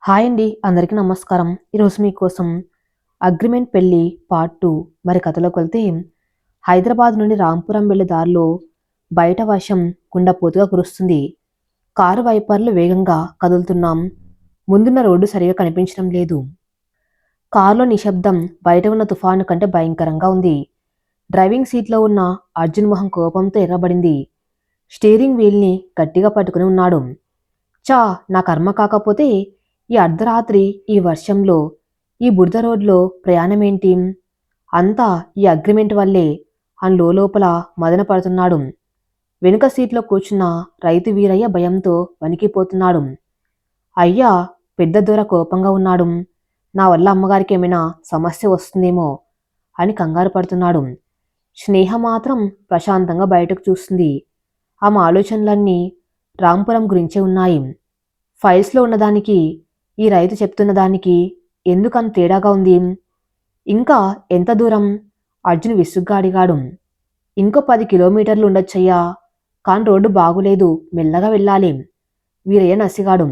Hi అండి, అందరికీ నమస్కారం. ఈరోజు మీకోసం అగ్రిమెంట్ పెళ్లి పార్ట్ 2. మరి కథలోకి వెళ్తే, హైదరాబాద్ నుండి రాంపురం వెళ్లే దారిలో బయట వర్షం కుండపోతుగా కురుస్తుంది. కారు వైపర్లు వేగంగా కదులుతున్నాం. ముందున్న రోడ్డు సరిగా కనిపించడం లేదు. కారులో నిశ్శబ్దం బయట ఉన్న తుఫాను కంటే భయంకరంగా ఉంది. డ్రైవింగ్ సీట్లో ఉన్న అర్జున్ మొహం కోపంతో ఎర్రబడింది. స్టీరింగ్ వీల్ని గట్టిగా పట్టుకుని ఉన్నాడు. చా, నా కర్మ కాకపోతే ఈ అర్ధరాత్రి ఈ వర్షంలో ఈ బురద రోడ్లో ప్రయాణమేంటి? అంతా ఈ అగ్రిమెంట్ వల్లే అని లోపల మదన పడుతున్నాడు. వెనుక సీట్లో కూర్చున్న రైతు వీరయ్య భయంతో వణికిపోతున్నాడు. అయ్యా, పెద్ద దొర కోపంగా ఉన్నాడు. నా వల్ల అమ్మగారికి ఏమైనా సమస్య వస్తుందేమో అని కంగారు పడుతున్నాడు. స్నేహ మాత్రం ప్రశాంతంగా బయటకు చూస్తుంది. ఆమె ఆలోచనలన్నీ రాంపురం గురించే ఉన్నాయి. ఫైల్స్లో ఉన్నదానికి ఈ రైతు చెప్తున్న దానికి ఎందుకంత తేడాగా ఉంది? ఇంకా ఎంత దూరం? అర్జున్ విసుగ్గా అడిగాడు. ఇంకో 10 కిలోమీటర్లు ఉండొచ్చయ్యా, కాని రోడ్డు బాగులేదు, మెల్లగా వెళ్ళాలి వీరయ్య నసిగాడు.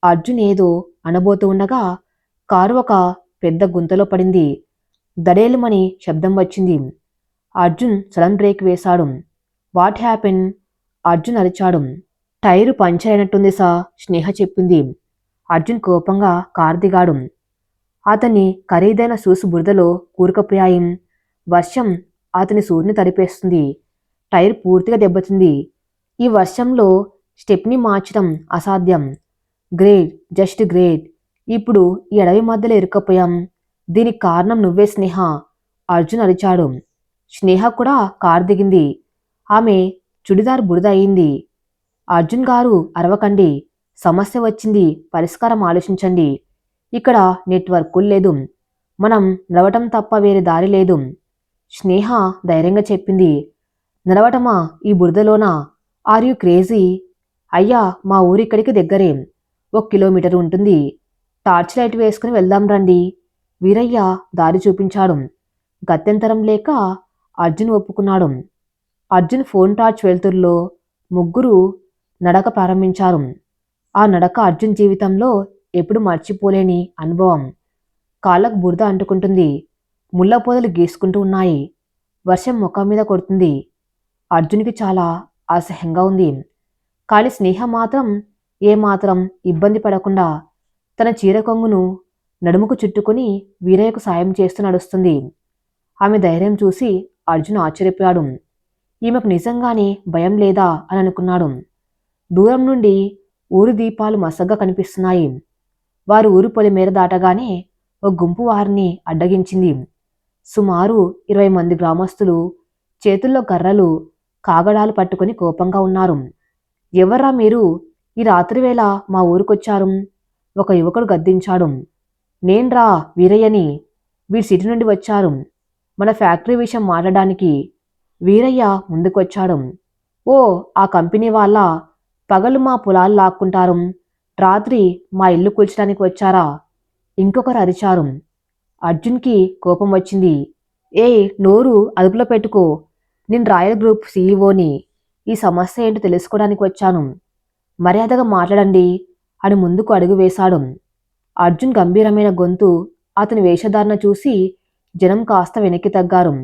అర్జున్ ఏదో అనబోతూ ఉండగా కారు ఒక పెద్ద గుంతలో పడింది. దడేలుమని శబ్దం వచ్చింది. అర్జున్ సడన్ బ్రేక్ వేశాడు. What happen? అర్జున్ అరిచాడు. టైరు పంచర్ అయినట్టుంది సా, స్నేహ చెప్పింది. అర్జున్ కోపంగా కారు దిగాడు. అతని ఖరీదైన షూస్ బురదలో కూరుకుపోయాయి. వర్షం అతని షూని తడిపేస్తుంది. టైర్ పూర్తిగా దెబ్బతింది. ఈ వర్షంలో స్టెప్ని మార్చడం అసాధ్యం. Great, just great. ఇప్పుడు ఈ అడవి మధ్యలో ఇరుక్కపోయాం. దీనికి కారణం నువ్వే స్నేహ, అర్జున్ అరిచాడు. స్నేహ కూడా కారు దిగింది. ఆమె చుడిదార్ బురద అయింది. అర్జున్ గారు అరవకండి, సమస్య వచ్చింది, పరిష్కారం ఆలోచించండి. ఇక్కడ నెట్వర్క్ లేదు, మనం నడవటం తప్ప వేరే దారి లేదు స్నేహ ధైర్యంగా చెప్పింది. నడవటమా ఈ బురదలోనా? Are you crazy? అయ్యా, మా ఊరిక్కడికి దగ్గరే, 1 కిలోమీటర్ ఉంటుంది. టార్చ్ లైట్ వేసుకుని వెళ్దాం రండి. వీరయ్య దారి చూపించాడు. గత్యంతరం లేక అర్జున్ ఒప్పుకున్నాడు. అర్జున్ ఫోన్ టార్చ్ వెలుతురులో ముగ్గురు నడక ప్రారంభించారు. ఆ నడక అర్జున్ జీవితంలో ఎప్పుడు మర్చిపోలేని అనుభవం. కాళ్ళకు బురద అంటుకుంటుంది. ముళ్ళ పొదలు గీసుకుంటూ ఉన్నాయి. వర్షం ముఖం మీద కొడుతుంది. అర్జున్కి చాలా అసహ్యంగా ఉంది. కానీ స్నేహ మాత్రం ఏమాత్రం ఇబ్బంది పడకుండా తన చీర కొంగును నడుముకు చుట్టుకుని వీరయ్యకు సాయం చేస్తూ నడుస్తుంది. ఆమె ధైర్యం చూసి అర్జున్ ఆశ్చర్యపోయాడు. ఈమెకు నిజంగానే భయం లేదా అని అనుకున్నాడు. దూరం నుండి ఊరి దీపాలు మసగ్గా కనిపిస్తున్నాయి. వారు ఊరి పొలిమేర దాటగానే ఒక గుంపు వారిని అడ్డగించింది. సుమారు 20 మంది గ్రామస్తులు చేతుల్లో కర్రలు, కాగడాలు పట్టుకుని కోపంగా ఉన్నారు. ఎవర్రా మీరు? ఈ రాత్రివేళ మా ఊరికొచ్చారు? ఒక యువకుడు గద్దించాడు. నేన్రా వీరయ్యని, వీడి సిటీ నుండి వచ్చారు, మన ఫ్యాక్టరీ విషయం మాట్లాడడానికి. వీరయ్య ముందుకొచ్చాడు. ఓ, ఆ కంపెనీ వాళ్ళ? పగలు మా పొలాలు లాక్కుంటారు, రాత్రి మా ఇల్లు కూల్చడానికి వచ్చారా? ఇంకొకరు అరిచారు. అర్జున్కి కోపం వచ్చింది. నోరు అదుపులో పెట్టుకో, నేను రాయల్ గ్రూప్ సీఈఓని. ఈ సమస్య ఏంటో తెలుసుకోవడానికి వచ్చాను. మర్యాదగా మాట్లాడండి అని ముందుకు అడుగు వేశాడు. అర్జున్ గంభీరమైన గొంతు, అతని వేషధారణ చూసి జనం కాస్త వెనక్కి తగ్గారు.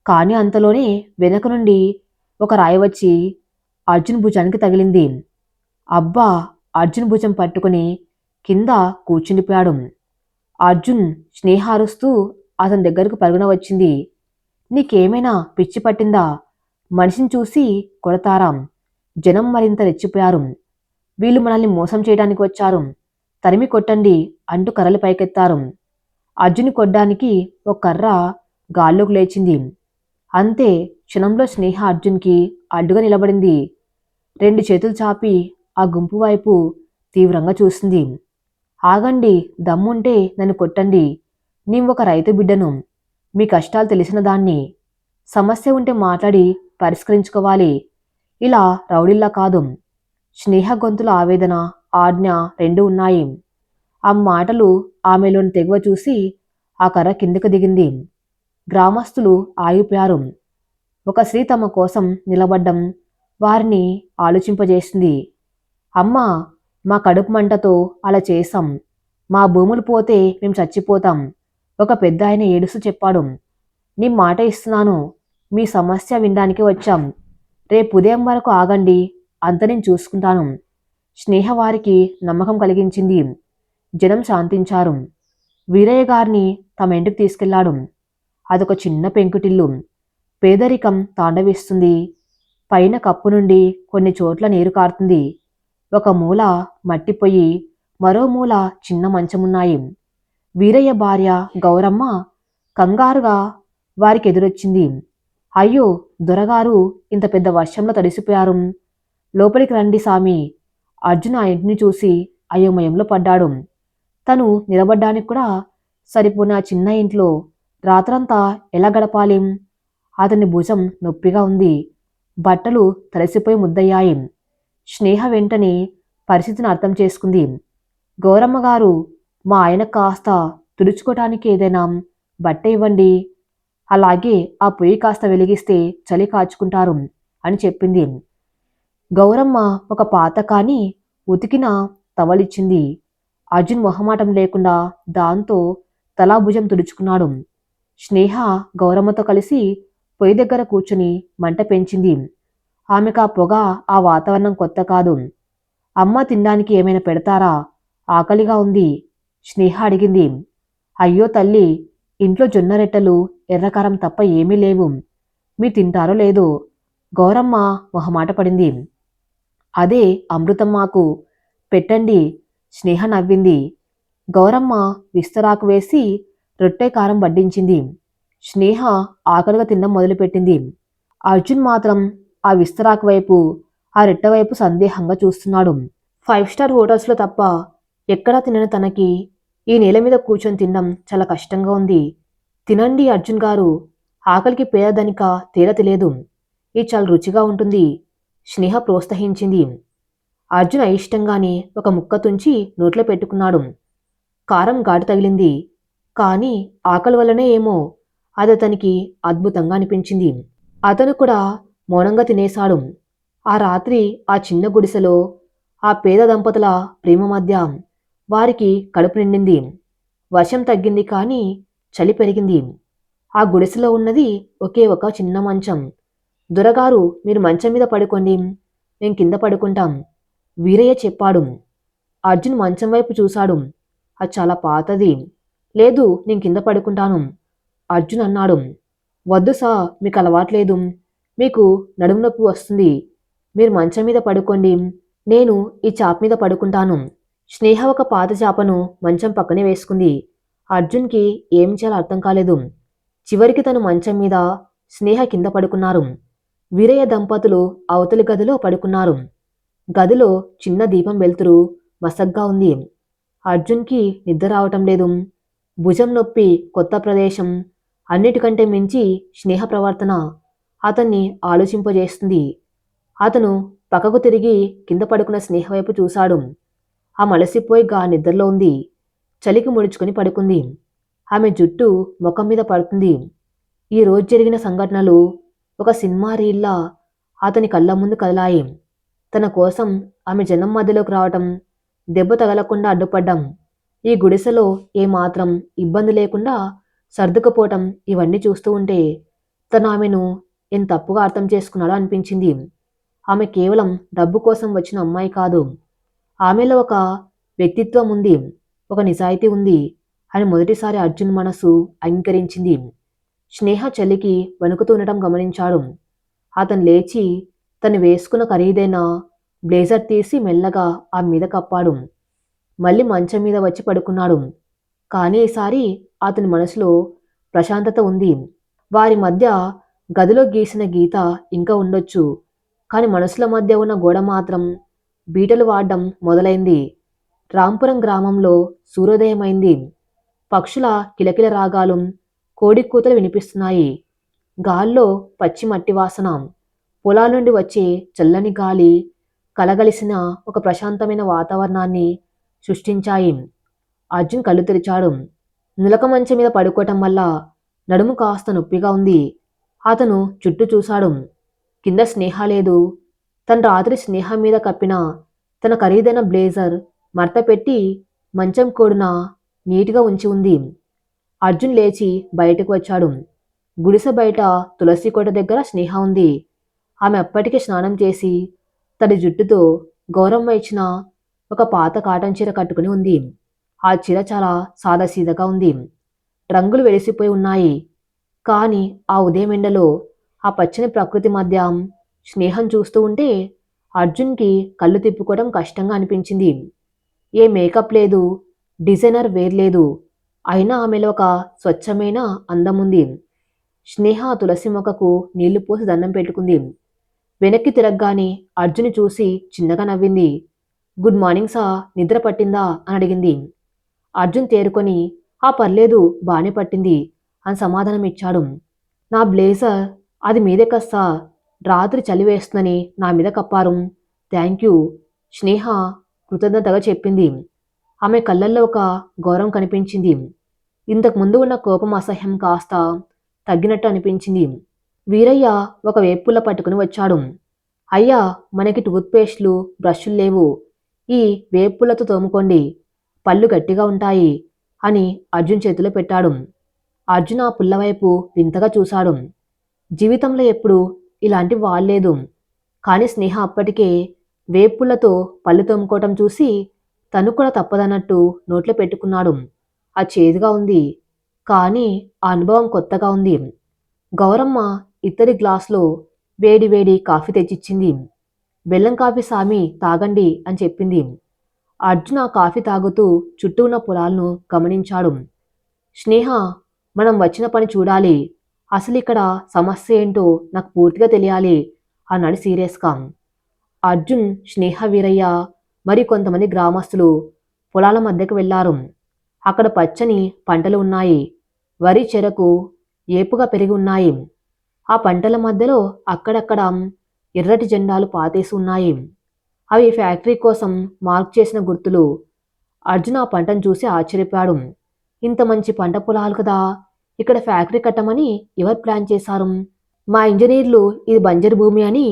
కానీ అంతలోనే వెనక నుండి ఒక రాయి వచ్చి అర్జున్ భుజానికి తగిలింది. అబ్బా! అర్జున్ భుజం పట్టుకుని కింద కూర్చుండిపోయాడు. అర్జున్ స్నేహ అరుస్తూ అతని దగ్గరకు పరుగున వచ్చింది. నీకేమైనా పిచ్చి పట్టిందా? మనిషిని చూసి కొడతారా? జనం మరింత రెచ్చిపోయారు. వీళ్ళు మనల్ని మోసం చేయడానికి వచ్చారు, తరిమి కొట్టండి అంటూ కర్రలు పైకెత్తారు. అర్జున్ కొట్టడానికి ఒక కర్ర గాల్లోకి లేచింది. అంతే, క్షణంలో స్నేహ అర్జున్కి అడ్డుగా నిలబడింది. 2 చేతులు చాపి ఆ గుంపు వైపు తీవ్రంగా చూసింది. ఆగండి, దమ్ముంటే నన్ను కొట్టండి. నేను ఒక రైతు బిడ్డను, మీ కష్టాలు తెలిసిన దాన్ని. సమస్య ఉంటే మాట్లాడి పరిష్కరించుకోవాలి, ఇలా రౌడీల్లా కాదు. స్నేహ గొంతుల ఆవేదన, ఆజ్ఞ రెండూ ఉన్నాయి. ఆ మాటలు ఆమెలోని తెగువ చూసి ఆ కర్ర కిందకు దిగింది. గ్రామస్తులు ఆగిపోయారు. ఒక స్త్రీ తమ కోసం నిలబడ్డం వారిని ఆలోచింపజేసింది. అమ్మా, మా కడుపు మంటతో అలా చేశాం, మా భూములు పోతే మేము చచ్చిపోతాం. ఒక పెద్ద ఆయన ఏడుస్తూ చెప్పాడు. నీ మాట ఇస్తున్నాను. మీ సమస్య వినడానికి వచ్చాం. రేపు ఉదయం వరకు ఆగండి. అంత నేను చూసుకుంటాను. స్నేహ వారికి నమ్మకం కలిగించింది. జనం శాంతించారు. వీరయ్య గారిని తమ ఇంటికి తీసుకెళ్లాడు. అదొక చిన్న పెంకుటిల్లు. పేదరికం తాండవిస్తుంది. పైన కప్పు నుండి కొన్ని చోట్ల నీరు కారుతుంది. ఒక మూల మట్టి పొయ్యి, మరో మూల చిన్న మంచమున్నాయి. వీరయ్య భార్య గౌరమ్మ కంగారుగా వారికి ఎదురొచ్చింది. అయ్యో దొరగారు, ఇంత పెద్ద వర్షంలో తడిసిపోయారు. లోపలికి రండి సామి. అర్జున్ ఆ ఇంటిని చూసి అయోమయంలో పడ్డాడు. తను నిలబడ్డానికి కూడా సరిపోయిన ఆ చిన్న ఇంట్లో రాత్రంతా ఎలా గడపాలి? అతని భుజం నొప్పిగా ఉంది. బట్టలు తడిసిపోయి ముద్దయ్యాయి. స్నేహ వెంటనే పరిస్థితిని అర్థం చేసుకుంది. గౌరమ్మ గారు, మా ఆయన కాస్త తుడుచుకోవటానికి ఏదైనా బట్ట ఇవ్వండి. అలాగే ఆ పొయ్యి కాస్త వెలిగిస్తే చలి కాచుకుంటారు అని చెప్పింది. గౌరమ్మ ఒక పాత కాని ఉతికిన టవలిచ్చింది. అర్జున్ మొహమాటం లేకుండా దాంతో తలా భుజం తుడుచుకున్నాడు. స్నేహ గౌరమ్మతో కలిసి పొయ్యి దగ్గర కూర్చుని మంట పెంచింది. ఆమెకు ఆ పొగ, ఆ వాతావరణం కొత్త కాదు. అమ్మ తినడానికి ఏమైనా పెడతారా? ఆకలిగా ఉంది. స్నేహ అడిగింది. అయ్యో తల్లి, ఇంట్లో జొన్న రొట్టెలు, ఎర్రకారం తప్ప ఏమీ లేవు. మీరు తింటారో లేదో? గౌరమ్మ మొహమాట పడింది. అదే అమృతం మాకు పెట్టండి. స్నేహ నవ్వింది. గౌరమ్మ విస్తరాకు వేసి రొట్టె కారం వడ్డించింది. స్నేహ ఆకలిగా తినడం మొదలుపెట్టింది. అర్జున్ మాత్రం ఆ విస్తరాకు వైపు, ఆ రొట్టె వైపు సందేహంగా చూస్తున్నాడు. 5 స్టార్ హోటల్స్లో తప్ప ఎక్కడా తినని తనకి ఈ నేల మీద కూర్చొని తినడం చాలా కష్టంగా ఉంది. తినండి అర్జున్ గారు. ఆకలికి పేదదనిక తేడా తెలియదు. ఇది చాలా రుచిగా ఉంటుంది. స్నేహ ప్రోత్సహించింది. అర్జున్ అయిష్టంగానే ఒక ముక్క తుంచి నోట్లో పెట్టుకున్నాడు. కారం ఘాటు తగిలింది. కానీ ఆకలి వల్లనే ఏమో అది అతనికి అద్భుతంగా అనిపించింది. అతను కూడా మౌనంగా తినేశాడు. ఆ రాత్రి ఆ చిన్న గుడిసెలో ఆ పేద దంపతుల ప్రేమ మధ్య వారికి కడుపు నిండింది. వర్షం తగ్గింది కానీ చలి పెరిగింది. ఆ గుడిసెలో ఉన్నది ఒకే ఒక చిన్న మంచం. దొరగారు, మీరు మంచం మీద పడుకోండి, మేం కింద పడుకుంటాం, వీరయ్య చెప్పాడు. అర్జున్ మంచం వైపు చూశాడు. అది చాలా పాతది. లేదు, నేను కింద పడుకుంటాను, అర్జున్ అన్నాడు. వద్దు సా, మీకు అలవాట్లేదు. మీకు నడుము నొప్పి వస్తుంది. మీరు మంచం మీద పడుకోండి, నేను ఈ చాప మీద పడుకుంటాను. స్నేహ ఒక పాత చాపను మంచం పక్కనే వేసుకుంది. అర్జున్కి ఏం చేయాలో అర్థం కాలేదు. చివరికి తను మంచం మీద, స్నేహ కింద పడుకున్నారు. వీరయ్య దంపతులు అవతలి గదిలో పడుకున్నారు. గదిలో చిన్న దీపం వెలుతురు మసగ్గా ఉంది. అర్జున్కి నిద్ర రావటం లేదు. భుజం నొప్పి, కొత్త ప్రదేశం, అన్నిటికంటే మించి స్నేహ ప్రవర్తన అతన్ని ఆలోచింపజేస్తుంది. అతను పక్కకు తిరిగి కింద పడుకున్న స్నేహ వైపు చూశాడు. ఆ మలసిపోయి నిద్రలో ఉంది. చలికి ముడుచుకొని పడుకుంది. ఆమె జుట్టు ముఖం మీద పడుతుంది. ఈ రోజు జరిగిన సంఘటనలు ఒక సినిమా రీల్లా అతని కళ్ళ ముందు కదలాయి. తన కోసం ఆమె జనం మధ్యలోకి రావటం, దెబ్బ తగలకుండా అడ్డుపడ్డం, ఈ గుడిసెలో ఏమాత్రం ఇబ్బంది లేకుండా సర్దుకుపోవటం, ఇవన్నీ చూస్తూ ఉంటే తను ఆమెను ఎంత తప్పుగా అర్థం చేసుకున్నాడో అనిపించింది. ఆమె కేవలం డబ్బు కోసం వచ్చిన అమ్మాయి కాదు. ఆమెలో ఒక వ్యక్తిత్వం ఉంది, ఒక నిజాయితీ ఉంది అని మొదటిసారి అర్జున్ మనసు అంగీకరించింది. స్నేహ చలికి వణుకుతూ ఉండటం గమనించాడు. అతను లేచి తను వేసుకున్న ఖరీదైన బ్లేజర్ తీసి మెల్లగా ఆమె మీద కప్పాడు. మళ్ళీ మంచం మీద వచ్చి పడుకున్నాడు. కానీ ఈసారి అతని మనసులో ప్రశాంతత ఉంది. వారి మధ్య గదిలో గీసిన గీత ఇంకా ఉండొచ్చు, కానీ మనసుల మధ్య ఉన్న గోడ మాత్రం బీటలు వాడడం మొదలైంది. రాంపురం గ్రామంలో సూర్యోదయమైంది. పక్షుల కిలకిల రాగాలు, కోడి కూతలు వినిపిస్తున్నాయి. గాల్లో పచ్చి మట్టి వాసన, పొలాల నుండి వచ్చే చల్లని గాలి కలగలిసిన ఒక ప్రశాంతమైన వాతావరణాన్ని సృష్టించాయి. అర్జున్ కళ్ళు తెరిచాడు. నులక మంచం మీద పడుకోవటం వల్ల నడుము కాస్త నొప్పిగా ఉంది. అతను చుట్టూ చూశాడు. కింద స్నేహ లేదు. తన రాత్రి స్నేహ మీద కప్పిన తన ఖరీదైన బ్లేజర్ మడత పెట్టి మంచం కోడున నీటిగా ఉంచి ఉంది. అర్జున్ లేచి బయటకు వచ్చాడు. గుడిసె బయట తులసి కోట దగ్గర స్నేహ ఉంది. ఆమె అప్పటికే స్నానం చేసి తడి జుట్టుతో గౌరమ్మ ఇచ్చిన ఒక పాత కాటన్ చీర కట్టుకుని ఉంది. ఆ చీర చాలా సాదాసీదగా ఉంది. రంగులు వెలిసిపోయి ఉన్నాయి. కానీ ఆ ఉదయం ఎండలో ఆ పచ్చని ప్రకృతి మధ్య స్నేహం చూస్తూ ఉంటే అర్జున్కి కళ్ళు తిప్పుకోవడం కష్టంగా అనిపించింది. ఏ మేకప్ లేదు, డిజైనర్ వేర్ లేదు. అయినా ఆమెలో ఒక స్వచ్ఛమైన అందం ఉంది. స్నేహ తులసి మొక్కకు నీళ్లు పోసి దండం పెట్టుకుంది. వెనక్కి తిరగగానే అర్జున్ చూసి చిన్నగా నవ్వింది. గుడ్ మార్నింగ్ సా, నిద్ర పట్టిందా అని అడిగింది. అర్జున్ తేరుకొని ఆ పర్లేదు బానే పట్టింది అని సమాధానం ఇచ్చాడు. నా బ్లేజర్ అది మీదే కస్సా, రాత్రి చలి వేస్తుందని నా మీద కప్పారు. థ్యాంక్ యూ, స్నేహ కృతజ్ఞతగా చెప్పింది. ఆమె కళ్ళల్లో ఒక గౌరవం కనిపించింది. ఇంతకు ముందు ఉన్న కోపం అసహ్యం కాస్త తగ్గినట్టు అనిపించింది. వీరయ్య ఒక వేపుల్ల పట్టుకుని వచ్చాడు. అయ్యా, మనకి టూత్పేస్ట్లు బ్రష్లు లేవు. ఈ వేపుల్లతో తోముకోండి, పళ్ళు గట్టిగా ఉంటాయి అని అర్జున్ చేతిలో పెట్టాడు. అర్జున్ ఆ పుల్లవైపు వింతగా చూశాడు. జీవితంలో ఎప్పుడు ఇలాంటివి వాడలేదు. కానీ స్నేహ అప్పటికే వేపుల్లతో పళ్ళు తోముకోవటం చూసి తను కూడా తప్పదన్నట్టు నోట్లో పెట్టుకున్నాడు. ఆ చేదుగా ఉంది. కానీ ఆ అనుభవం కొత్తగా ఉంది. గౌరమ్మ ఇత్తడి గ్లాసులో వేడి వేడి కాఫీ తెచ్చిచ్చింది. బెల్లం కాఫీ సామి తాగండి అని చెప్పింది. అర్జున్ ఆ కాఫీ తాగుతూ చుట్టూ ఉన్న పొలాలను గమనించాడు. స్నేహ, మనం వచ్చిన పని చూడాలి. అసలు ఇక్కడ సమస్య ఏంటో నాకు పూర్తిగా తెలియాలి అన్నాడు సీరియస్గా. అర్జున్, స్నేహ, వీరయ్య మరి కొంతమంది గ్రామస్తులు పొలాల మధ్యకు వెళ్లారు. అక్కడ పచ్చని పంటలు ఉన్నాయి. వరి, చెరకు ఏపుగా పెరిగి ఉన్నాయి. ఆ పంటల మధ్యలో అక్కడక్కడ ఎర్రటి జెండాలు పాతేసి ఉన్నాయి. అవి ఫ్యాక్టరీ కోసం మార్క్ చేసిన గుర్తులు. అర్జున్ ఆ పంటను చూసి ఆశ్చర్యపోయాడు. ఇంత మంచి పంట పొలాలు కదా, ఇక్కడ ఫ్యాక్టరీ కట్టమని ఎవరు ప్లాన్ చేశారు? మా ఇంజనీర్లు ఇది బంజరు భూమి అని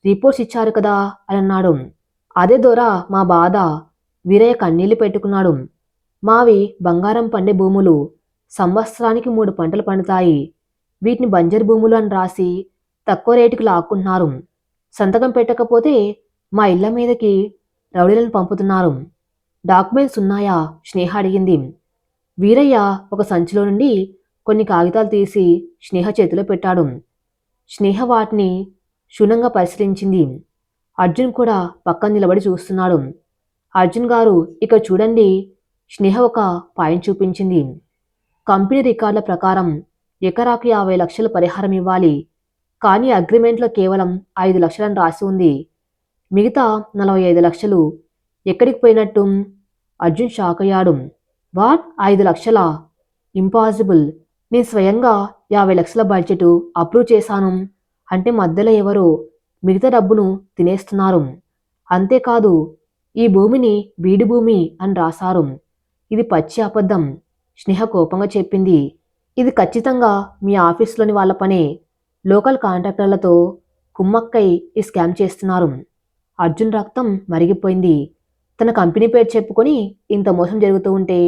రిపోర్ట్స్ ఇచ్చారు కదా అని అన్నాడు. అదే దొరా మా బాధ, వీరయ్య కన్నీళ్లు పెట్టుకున్నాడు. మావి బంగారం పండే భూములు, సంవత్సరానికి 3 పంటలు పండుతాయి. వీటిని బంజరు భూములు అని రాసి తక్కువ రేటుకి లాక్కుంటున్నారు. సంతకం పెట్టకపోతే మా ఇళ్ల మీదకి రౌడీలను పంపుతున్నారు. డాక్యుమెంట్స్ ఉన్నాయా? స్నేహ అడిగింది. వీరయ్య ఒక సంచిలో నుండి కొన్ని కాగితాలు తీసి స్నేహ చేతిలో పెట్టాడు. స్నేహ వాటిని క్షుణ్ణంగా పరిశీలించింది. అర్జున్ కూడా పక్కన నిలబడి చూస్తున్నాడు. అర్జున్ గారు, ఇక్కడ చూడండి. స్నేహ ఒక పాయింట్ చూపించింది. కంపెనీ రికార్డుల ప్రకారం ఎకరాకు 50 లక్షలు పరిహారం ఇవ్వాలి. కానీ అగ్రిమెంట్లో కేవలం 5 లక్షలని రాసి ఉంది. మిగతా 45 లక్షలు ఎక్కడికి పోయినట్టు? అర్జున్ షాక్ అయ్యాడు. వాట్, 5 లక్షలా? ఇంపాసిబుల్. నేను స్వయంగా 50 లక్షల బడ్జెట్ అప్రూవ్ చేశాను అంటే మధ్యలో ఎవరో మిగతా డబ్బును తినేస్తున్నారు. అంతేకాదు, ఈ భూమిని బీడు భూమి అని రాశారు. ఇది పచ్చి అబద్ధం, స్నేహ కోపంగా చెప్పింది. ఇది ఖచ్చితంగా మీ ఆఫీస్లోని వాళ్ళ పనే. లోకల్ కాంట్రాక్టర్లతో కుమ్మక్కై ఈ స్కామ్ చేస్తున్నారు. అర్జున్ రక్తం మరిగిపోయింది. తన కంపెనీ పేరు చెప్పుకొని ఇంత మోసం జరుగుతూ ఉంటే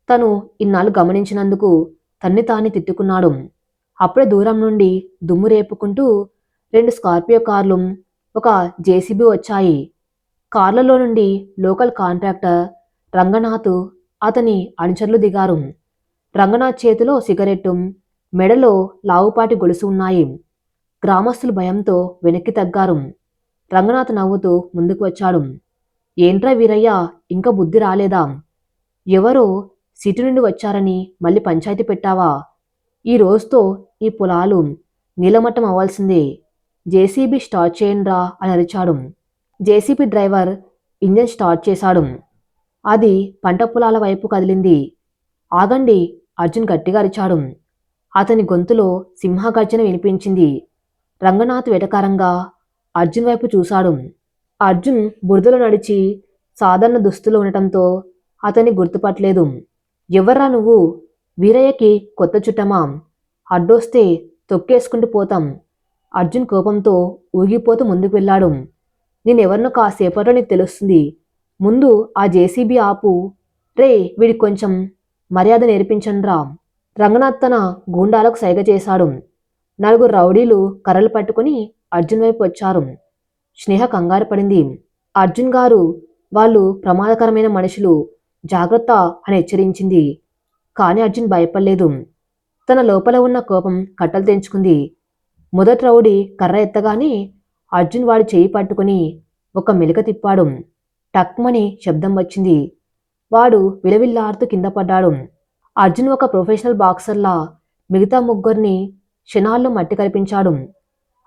తను ఇన్నాళ్ళు గమనించినందుకు తన్ని తాన్ని తిట్టుకున్నాడు. అప్పుడే దూరం నుండి దుమ్ము రేపుకుంటూ 2 స్కార్పియో కార్లు, ఒక జేసీబీ వచ్చాయి. కార్లలో నుండి లోకల్ కాంట్రాక్టర్ రంగనాథ్, అతని అనుచరులు దిగారు. రంగనాథ్ చేతిలో సిగరెట్టు, మెడలో లావుపాటి గొలుసు ఉన్నాయి. గ్రామస్తులు భయంతో వెనక్కి తగ్గారు. రంగనాథ్ నవ్వుతూ ముందుకు వచ్చాడు. ఏంట్రా వీరయ్య, ఇంకా బుద్ధి రాలేదా? ఎవరో సిటీ నుండి వచ్చారని మళ్ళీ పంచాయతీ పెట్టావా? ఈ రోజుతో ఈ పొలాలు నీలమట్టం అవ్వాల్సిందే. జేసీబీ స్టార్ట్ చేయండ్రా అని అరిచాడు. జేసీబీ డ్రైవర్ ఇంజన్ స్టార్ట్ చేశాడు. అది పంట పొలాల వైపు కదిలింది. ఆగండి, అర్జున్ గట్టిగా అరిచాడు. అతని గొంతులో సింహగర్జన వినిపించింది. రంగనాథ్ వెటకారంగా అర్జున్ వైపు చూశాడు. అర్జున్ బురదలో నడిచి సాధారణ దుస్తులు ఉండటంతో అతన్ని గుర్తుపట్టలేదు. ఎవర్రా నువ్వు? వీరయ్యకి కొత్త చుట్టమా? అడ్డొస్తే తొక్కేసుకుంటూ పోతాం. అర్జున్ కోపంతో ఊగిపోతూ ముందుకు వెళ్ళాడు. నేనెవరినో కాసేపట్లో నీకు తెలుస్తుంది. ముందు ఆ జేసీబీ ఆపు. రే వీడికి కొంచెం మర్యాద నేర్పించండ్రా. రంగనాథ్ తన గూండాలకు సైగ చేశాడు. నలుగురు రౌడీలు కర్రలు పట్టుకుని అర్జున్ వైపు వచ్చారు. స్నేహ కంగారు పడింది. అర్జున్ గారు, వాళ్ళు ప్రమాదకరమైన మనుషులు, జాగ్రత్త అని హెచ్చరించింది. కానీ అర్జున్ భయపడలేదు. తన లోపల ఉన్న కోపం కట్టలు తెంచుకుంది. మొదటి రౌడీ కర్ర ఎత్తగానే అర్జున్ వాడి చేయి పట్టుకుని ఒక మెలిక తిప్పాడు. టక్మని శబ్దం వచ్చింది. వాడు విలవిల్లాడుతూ కింద పడ్డాడు. అర్జున్ ఒక ప్రొఫెషనల్ బాక్సర్లా మిగతా ముగ్గురిని క్షణాల్లో మట్టి కల్పించాడు.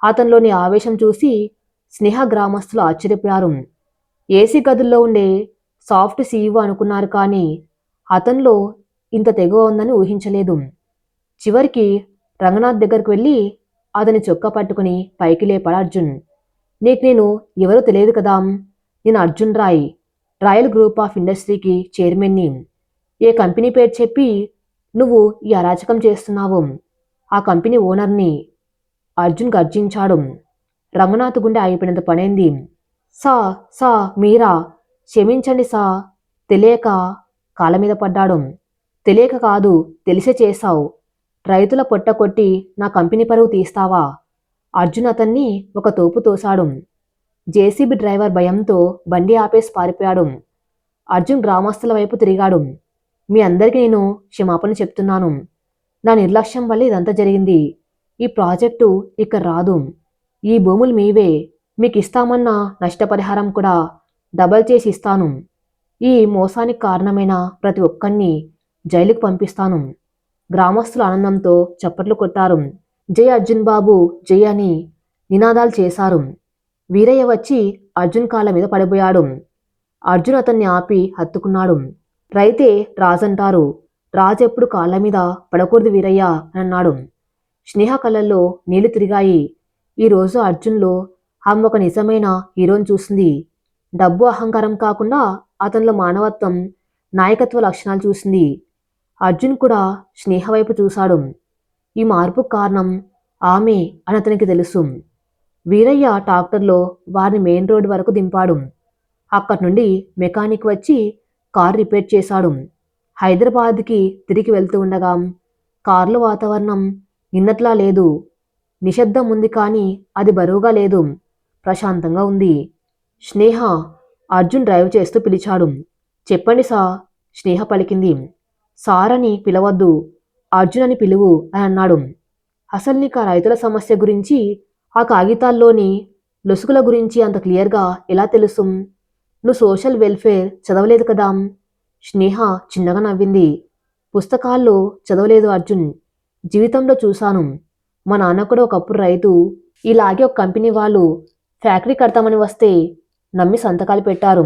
అతనిలోని ఆవేశం చూసి స్నేహ గ్రామస్తులు ఆశ్చర్యపోయారు. ఏసీ గదుల్లో ఉండే సాఫ్ట్ సీఈఓ అనుకున్నారు, కానీ అతనిలో ఇంత తెగువ ఉందని ఊహించలేదు. చివరికి రంగనాథ్ దగ్గరకు వెళ్ళి అతని చొక్కా పట్టుకుని పైకి లేపాడు అర్జున్. నీకు నేను ఎవరో తెలియదు కదా, నేను Arjun Roy, royal group of ఇండస్ట్రీకి చైర్మన్ని. ఏ కంపెనీ పేరు చెప్పి నువ్వు ఈ అరాచకం చేస్తున్నావు? ఆ కంపెనీ ఓనర్ని, అర్జున్ గర్జించాడు. రంగనాథ్ గుండె ఆగిపోయినంత పనైంది. సా సా మీరా, క్షమించండి సా, తెలియక కాళ్ళ మీద పడ్డాడు. తెలియక కాదు, తెలిసే చేశావు. రైతుల పొట్ట కొట్టి నా కంపెనీ పరువు తీస్తావా? అర్జున్ అతన్ని ఒక తోపు తోశాడు. జేసీబీ డ్రైవర్ భయంతో బండి ఆపేసి పారిపోయాడు. అర్జున్ గ్రామస్తుల వైపు తిరిగాడు. మీ అందరికీ నేను క్షమాపణ చెప్తున్నాను. నా నిర్లక్ష్యం వల్ల ఇదంతా జరిగింది. ఈ ప్రాజెక్టు ఇక్కడ రాదు. ఈ భూములు మీవే. మీకు ఇస్తామన్న నష్టపరిహారం కూడా డబల్ చేసి ఇస్తాను. ఈ మోసానికి కారణమైన ప్రతి ఒక్కరిని జైలుకు పంపిస్తాను. గ్రామస్తులు ఆనందంతో చప్పట్లు కొట్టారు. జై అర్జున్ బాబు జై అని నినాదాలు చేశారు. వీరయ్య వచ్చి అర్జున్ కాళ్ళ మీద పడిపోయాడు. అర్జున్ అతన్ని ఆపి హత్తుకున్నాడు. రైతే రాజంటారు, రాజెప్పుడు కాళ్ళ మీద పడకూడదు వీరయ్య అని అన్నాడు. స్నేహ కళ్ళల్లో నీళ్లు తిరిగాయి. ఈరోజు అర్జున్లో ఆమె ఒక నిజమైన హీరోని చూసింది. డబ్బు అహంకారం కాకుండా అతనిలో మానవత్వం, నాయకత్వ లక్షణాలు చూసింది. అర్జున్ కూడా స్నేహ వైపు చూశాడు. ఈ మార్పుకు కారణం ఆమె అని అతనికి తెలుసు. వీరయ్య ట్రాక్టర్లో వారిని మెయిన్ రోడ్ వరకు దింపాడు. అక్కడి నుండి మెకానిక్ వచ్చి కారు రిపేర్ చేశాడు. హైదరాబాద్కి తిరిగి వెళ్తూ ఉండగా కారులో వాతావరణం నిన్నట్లా లేదు. నిశ్శబ్దం ఉంది, కానీ అది బరువుగా లేదు, ప్రశాంతంగా ఉంది. స్నేహ, అర్జున్ డ్రైవ్ చేస్తూ పిలిచాడు. చెప్పండి సా, స్నేహ పలికింది. సార్ అని పిలవద్దు, అర్జున్ అని పిలువు అని అన్నాడు. అసలు నీకు ఆ రైతుల సమస్య గురించి, ఆ కాగితాల్లోని లొసుగుల గురించి అంత క్లియర్గా ఎలా తెలుసు? నువ్వు సోషల్ వెల్ఫేర్ చదవలేదు కదా? స్నేహ చిన్నగా నవ్వింది. పుస్తకాల్లో చదవలేదు అర్జున్, జీవితంలో చూశాను. మా నాన్న కూడా ఒకప్పుడు రైతు. ఇలాగే ఒక కంపెనీ వాళ్ళు ఫ్యాక్టరీ కడతామని వస్తే నమ్మి సంతకాలు పెట్టారు.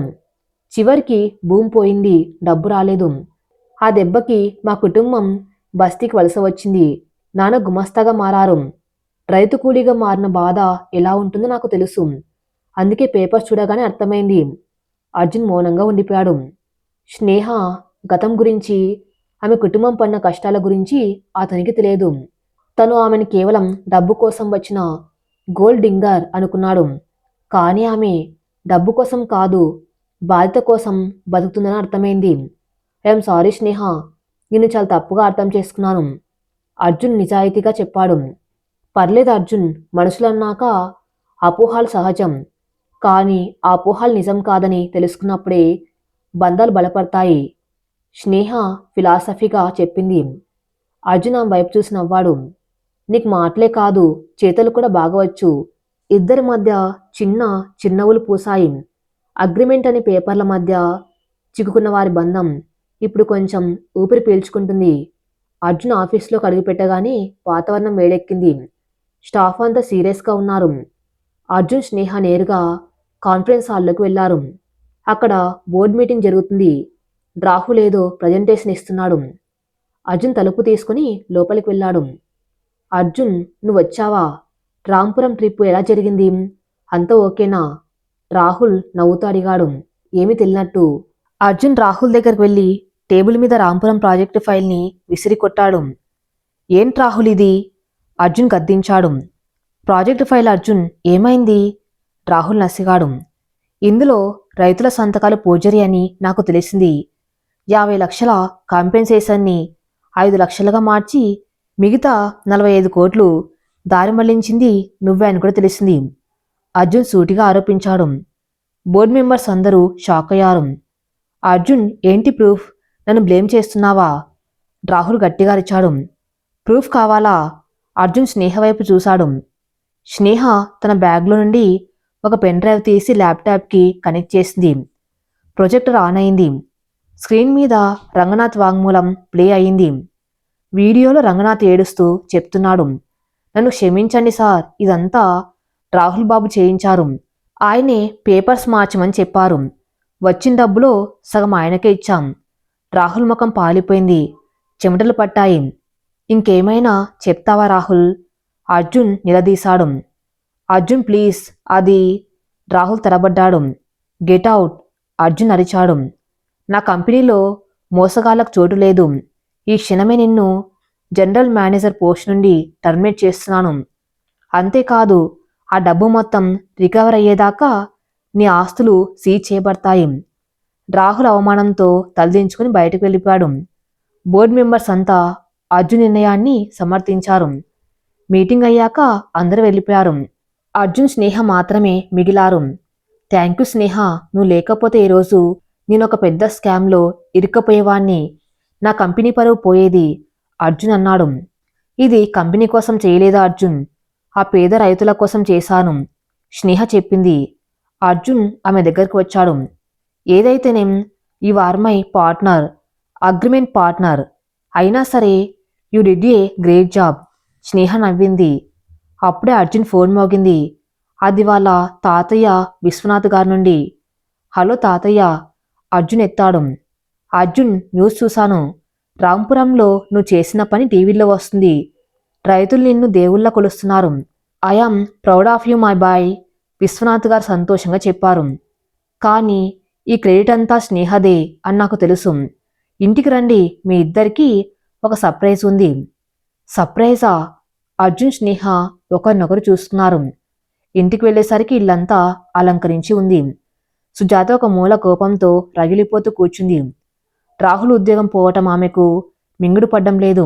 చివరికి భూమి పోయింది, డబ్బు రాలేదు. ఆ దెబ్బకి మా కుటుంబం బస్తీకి వలస వచ్చింది. నాన్న గుమస్తాగా మారారు. రైతు కూలీగా మారిన బాధ ఎలా ఉంటుందో నాకు తెలుసు. అందుకే పేపర్స్ చూడగానే అర్థమైంది. అర్జున్ మౌనంగా ఉండిపోయాడు. స్నేహ గతం గురించి, ఆమె కుటుంబం పడిన కష్టాల గురించి అతనికి తెలియదు. తను ఆమెను కేవలం డబ్బు కోసం వచ్చిన గోల్డ్ డింగర్ అనుకున్నాడు. కానీ ఆమె డబ్బు కోసం కాదు, బాధ్యత కోసం బతుకుతుందని అర్థమైంది. ఐఎమ్ సారీ స్నేహ, నిన్ను చాలా తప్పుగా అర్థం చేసుకున్నాను, అర్జున్ నిజాయితీగా చెప్పాడు. పర్లేదు అర్జున్, మనుషులన్నాక అపోహాలు సహజం. కానీ ఆ అపోహాలు నిజం కాదని తెలుసుకున్నప్పుడే బంధాలు బలపడతాయి, స్నేహ ఫిలాసఫీగా చెప్పింది. అర్జున్ ఆమె వైపు చూసి నవ్వాడు. నీకు మాటలే కాదు, చేతలు కూడా బాగవచ్చు. ఇద్దరి మధ్య చిన్న చిన్నవులు పూసాయి. అగ్రిమెంట్ అనే పేపర్ల మధ్య చిక్కుకున్న వారి బంధం ఇప్పుడు కొంచెం ఊపిరి పీల్చుకుంటుంది. అర్జున్ ఆఫీస్లోకి అడుగుపెట్టగానే వాతావరణం వేడెక్కింది. స్టాఫ్ అంతా సీరియస్గా ఉన్నారు. అర్జున్ స్నేహ నేరుగా కాన్ఫరెన్స్ హాల్లోకి వెళ్లారు. అక్కడ బోర్డు మీటింగ్ జరుగుతుంది. రాహుల్ ఏదో ప్రజెంటేషన్ ఇస్తున్నాడు. అర్జున్ తలుపు తీసుకుని లోపలికి వెళ్ళాడు. అర్జున్, నువ్వు వచ్చావా? రాంపురం ట్రిప్ ఎలా జరిగింది? అంతా ఓకేనా? రాహుల్ నవ్వుతూ అడిగాడు, ఏమీ తెలియనట్టు. అర్జున్ రాహుల్ దగ్గరికి వెళ్ళి టేబుల్ మీద రాంపురం ప్రాజెక్టు ఫైల్ని విసిరి కొట్టాడు. ఏంటి రాహుల్ ఇది? అర్జున్ గద్దించాడు. ప్రాజెక్టు ఫైల్ అర్జున్, ఏమైంది? రాహుల్ నసిగాడు. ఇందులో రైతుల సంతకాలు పోర్జరీ అని నాకు తెలిసింది. 50 లక్షల కాంపెన్సేషన్ని 5 లక్షలుగా మార్చి మిగతా 45 కోట్లు దారి మళ్లించింది నువ్వే అని కూడా తెలిసింది. అర్జున్ సూటిగా ఆరోపించాడు. బోర్డు మెంబర్స్ అందరూ షాక్ అయ్యారు. అర్జున్, ఏంటి ప్రూఫ్? నన్ను బ్లేమ్ చేస్తున్నావా? రాహుల్ గట్టిగా అరిచాడు. ప్రూఫ్ కావాలా? అర్జున్ స్నేహ వైపు చూశాడు. స్నేహ తన బ్యాగ్లో నుండి ఒక పెన్ డ్రైవ్ తీసి ల్యాప్టాప్కి కనెక్ట్ చేసింది. ప్రొజెక్టర్ ఆన్ అయింది. స్క్రీన్ మీద రంగనాథ్ వాంగ్మూలం ప్లే అయింది. వీడియోలో రంగనాథ్ ఏడుస్తూ చెప్తున్నాడు, నన్ను క్షమించండి సార్, ఇదంతా రాహుల్ బాబు చేయించారు. ఆయనే పేపర్స్ మార్చమని చెప్పారు. వచ్చిన డబ్బులో సగం ఆయనకే ఇచ్చాం. రాహుల్ ముఖం పాలిపోయింది. చెమటలు పట్టాయి. ఇంకేమైనా చెప్తావా రాహుల్? అర్జున్ నిలదీశాడు. అర్జున్ ప్లీజ్, అది రాహుల్ తరబడ్డాడు. గెట్ అవుట్, అర్జున్ అరిచాడు. నా కంపెనీలో మోసగాళ్లకు చోటు లేదు. ఈ క్షణమే నిన్ను జనరల్ మేనేజర్ పోస్ట్ నుండి టర్మినేట్ చేస్తున్నాను. అంతేకాదు, ఆ డబ్బు మొత్తం రికవర్ అయ్యేదాకా నీ ఆస్తులు సీజ్ చేయబడతాయి. రాహుల్ అవమానంతో తలదించుకుని బయటకు వెళ్ళిపోయాడు. బోర్డు మెంబర్స్ అంతా అర్జున్ నిర్ణయాన్ని సమర్థించారు. మీటింగ్ అయ్యాక అందరూ వెళ్ళిపోయారు. అర్జున్, స్నేహ మాత్రమే మిగిలారు. థ్యాంక్ యూ స్నేహ, నువ్వు లేకపోతే ఈరోజు నేనొక పెద్ద స్కామ్లో ఇరుక్కపోయేవాణ్ణి. నా కంపెనీ పరువు పోయేది, అర్జున్ అన్నాడు. ఇది కంపెనీ కోసం చేయలేదా అర్జున్? ఆ పేద రైతుల కోసం చేశాను, స్నేహ చెప్పింది. అర్జున్ ఆమె దగ్గరకు వచ్చాడు. ఏదైతేనేం you are my partner, agreement partner. అయినా సరే you did a great job, Sneha నవ్వింది. అప్పుడే అర్జున్ ఫోన్ మోగింది. అది వాళ్ళ తాతయ్య విశ్వనాథ్ గారి నుండి. హలో తాతయ్య, అర్జున్ ఎత్తాడు. అర్జున్, న్యూస్ చూశాను. రాంపురంలో నువ్వు చేసిన పని టీవీలో వస్తుంది. రైతులు నిన్ను దేవుళ్ళ కొలుస్తున్నారు. I am proud of you my boy, Viswanath garu సంతోషంగా చెప్పారు. కానీ ఈ క్రెడిట్ అంతా స్నేహదే అని నాకు తెలుసు. ఇంటికి రండి, మీ ఇద్దరికీ ఒక సర్ప్రైజ్ ఉంది. సర్ప్రైజా? అర్జున్, స్నేహ ఒకరినొకరు చూస్తున్నారు. ఇంటికి వెళ్ళేసరికి ఇల్లంతా అలంకరించి ఉంది. సుజాత ఒక మూల కోపంతో రగిలిపోతూ కూర్చుంది. రాహుల్ ఉద్యోగం పోవటం ఆమెకు మింగుడు పడ్డం లేదు.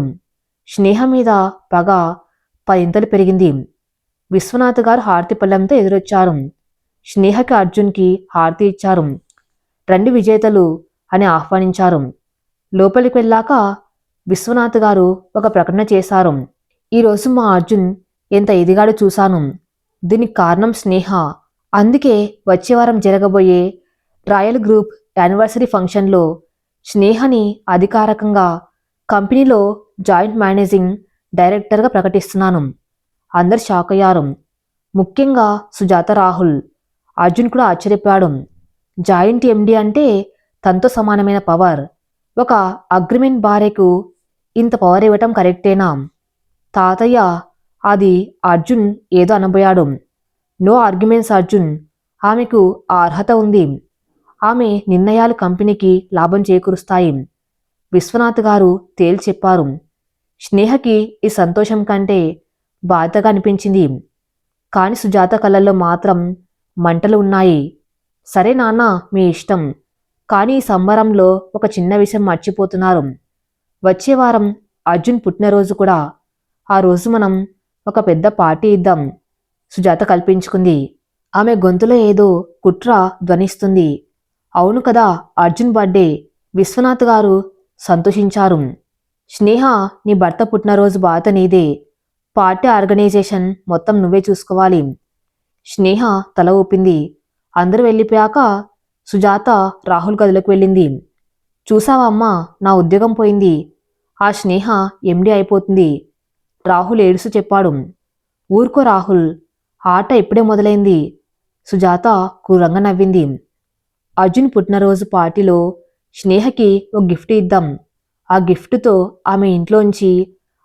స్నేహ మీద పగ 10 పెరిగింది. విశ్వనాథ్ గారు హారతి పళ్ళంతో ఎదురొచ్చారు. స్నేహకి అర్జున్కి హారతి ఇచ్చారు. రండి విజేతలు అని ఆహ్వానించారు. లోపలికి వెళ్ళాక విశ్వనాథ్ గారు ఒక ప్రకటన చేశారు. ఈరోజు మా అర్జున్ ఎంత ఎదిగాడో చూశాను. దీనికి కారణం స్నేహ. అందుకే వచ్చే వారం జరగబోయే రాయల్ గ్రూప్ యానివర్సరీ ఫంక్షన్లో స్నేహని అధికారికంగా కంపెనీలో జాయింట్ మేనేజింగ్ డైరెక్టర్గా ప్రకటిస్తున్నాను. అందరు షాక్ అయ్యారు. ముఖ్యంగా సుజాత, రాహుల్. అర్జున్ కూడా ఆశ్చర్యపోయాడు. జాయింట్ ఎండి అంటే తనతో సమానమైన పవర్. ఒక అగ్రిమెంట్ భార్యకు ఇంత పవర్ ఇవ్వటం కరెక్టేనా? తాతయ్య, అది అర్జున్ ఏదో అనబోయాడు. నో ఆర్గ్యుమెంట్స్ అర్జున్, ఆమెకు ఆ అర్హత ఉంది. ఆమె నిర్ణయాలు కంపెనీకి లాభం చేకూరుస్తాయి, విశ్వనాథ్ గారు తేల్చి చెప్పారు. స్నేహకి ఈ సంతోషం కంటే బాధగా అనిపించింది. కాని సుజాత కళ్ళల్లో మాత్రం మంటలు ఉన్నాయి. సరే నాన్న, మీ ఇష్టం. కానీ ఈ సంబరంలో ఒక చిన్న విషయం మర్చిపోతున్నారు. వచ్చే వారం అర్జున్ పుట్టినరోజు కూడా. ఆ రోజు మనం ఒక పెద్ద పార్టీ ఇద్దాం, సుజాత కల్పించుకుంది. ఆమె గొంతులో ఏదో కుట్ర ధ్వనిస్తుంది. అవును కదా, అర్జున్ బర్త్డే. విశ్వనాథ్ గారు సంతోషించారు. స్నేహ, నీ భర్త పుట్టినరోజు బాధ నీదే. పార్టీ ఆర్గనైజేషన్ మొత్తం నువ్వే చూసుకోవాలి. స్నేహ తల ఊపింది. అందరూ వెళ్ళిపోయాక సుజాత రాహుల్ గదిలోకి వెళ్ళింది. చూసావా అమ్మా, నా ఉద్యోగం పోయింది. ఆ స్నేహ ఎండి అయిపోతుంది, రాహుల్ ఏడుస్తూ చెప్పాడు. ఊరుకో రాహుల్, ఆట ఇప్పుడే మొదలైంది, సుజాత క్రూరంగా నవ్వింది. అర్జున్ పుట్టినరోజు పార్టీలో స్నేహకి ఒక గిఫ్ట్ ఇద్దాం. ఆ గిఫ్ట్తో ఆమె ఇంట్లోంచి,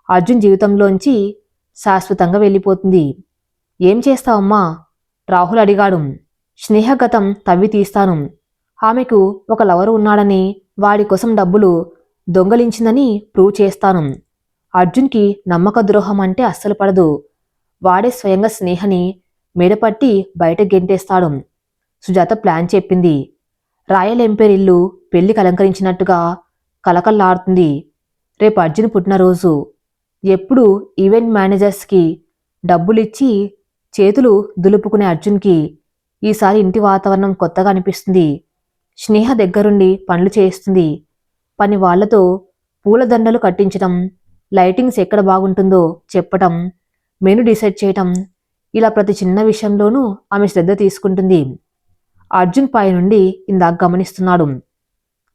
అర్జున్ జీవితంలోంచి శాశ్వతంగా వెళ్ళిపోతుంది. ఏం చేస్తావమ్మా? రాహుల్ అడిగాడు. స్నేహ గతం తవ్వి తీస్తాను. ఆమెకు ఒక లవరు ఉన్నాడని, వాడి కోసం డబ్బులు దొంగలించిందని ప్రూవ్ చేస్తాను. అర్జున్కి నమ్మక ద్రోహం అంటే అస్సలు పడదు. వాడే స్వయంగా స్నేహని మెడపట్టి బయట గెంటేస్తాడు. సుజాత ప్లాన్ చెప్పింది. రాయల్ ఎంపైర్ ఇల్లు పెళ్లికి అలంకరించినట్టుగా కలకల్లాడుతుంది. రేపు అర్జున్ పుట్టినరోజు. ఎప్పుడు ఈవెంట్ మేనేజర్స్కి డబ్బులిచ్చి చేతులు దులుపుకునే అర్జున్కి ఈసారి ఇంటి వాతావరణం కొత్తగా అనిపిస్తుంది. స్నేహ దగ్గరుండి పనులు చేయిస్తుంది. పని వాళ్లతో పూలదండలు కట్టించటం, లైటింగ్స్ ఎక్కడ బాగుంటుందో చెప్పటం, మెను డిసైడ్ చేయటం, ఇలా ప్రతి చిన్న విషయంలోనూ ఆమె శ్రద్ధ తీసుకుంటుంది. అర్జున్ పైనుండి ఇందాక గమనిస్తున్నాడు.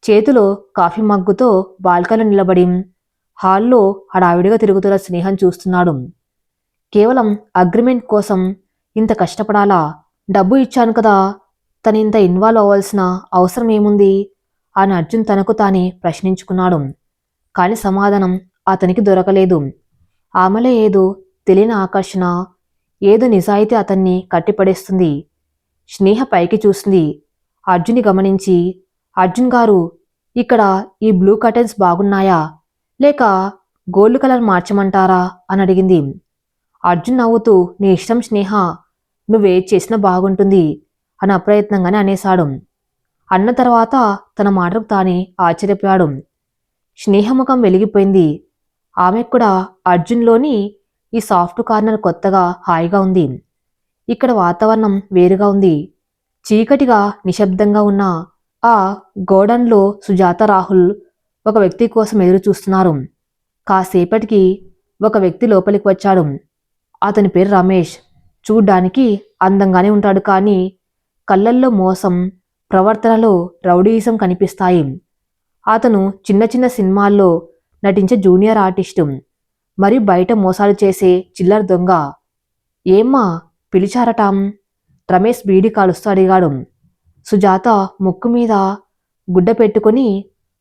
చేతిలో కాఫీ మగ్గుతో బాల్కనీలో నిలబడి హాల్లో హడావిడిగా తిరుగుతున్న స్నేహం చూస్తున్నాడు. కేవలం అగ్రిమెంట్ కోసం ఇంత కష్టపడాలా? డబ్బు ఇచ్చాను కదా, తనింత ఇన్వాల్వ్ అవ్వాల్సిన అవసరం ఏముంది అని అర్జున్ తనకు తానే ప్రశ్నించుకున్నాడు. కాని సమాధానం అతనికి దొరకలేదు. ఆమెలో ఏదో తెలియని ఆకర్షణ, ఏదో నిజాయితీ అతన్ని కట్టిపడేస్తుంది. స్నేహ పైకి చూసింది. అర్జున్ని గమనించి, అర్జున్ గారు, ఇక్కడ ఈ బ్లూ కర్టెన్స్ బాగున్నాయా, లేక గోల్డ్ కలర్ మార్చమంటారా అని అడిగింది. అర్జున్ నవ్వుతూ, నీ ఇష్టం స్నేహ, నువ్వేది చేసినా బాగుంటుంది అని అప్రయత్నంగానే అనేశాడు. అన్న తర్వాత తన మాటకు తానే ఆశ్చర్యపోయాడు. స్నేహముఖం వెలిగిపోయింది. ఆమెకు కూడా అర్జున్లోని ఈ సాఫ్ట్ కార్నర్ కొత్తగా హాయిగా ఉంది. ఇక్కడ వాతావరణం వేరుగా ఉంది. చీకటిగా నిశ్శబ్దంగా ఉన్న ఆ గోడన్లో సుజాత, రాహుల్ ఒక వ్యక్తి కోసం ఎదురు చూస్తున్నారు. కాసేపటికి ఒక వ్యక్తి లోపలికి వచ్చాడు. అతని పేరు రమేష్. చూడ్డానికి అందంగానే ఉంటాడు, కానీ కళ్ళల్లో మోసం, ప్రవర్తనలో రౌడీయిజం కనిపిస్తాయి. అతను చిన్న చిన్న సినిమాల్లో నటించే జూనియర్ ఆర్టిస్టు, మరియు బయట మోసాలు చేసే చిల్లర దొంగ. ఏమ్మా పిలిచారటాం? రమేష్ బీడి కాలుస్తూ అడిగాడు. సుజాత ముక్కు మీద గుడ్డ పెట్టుకుని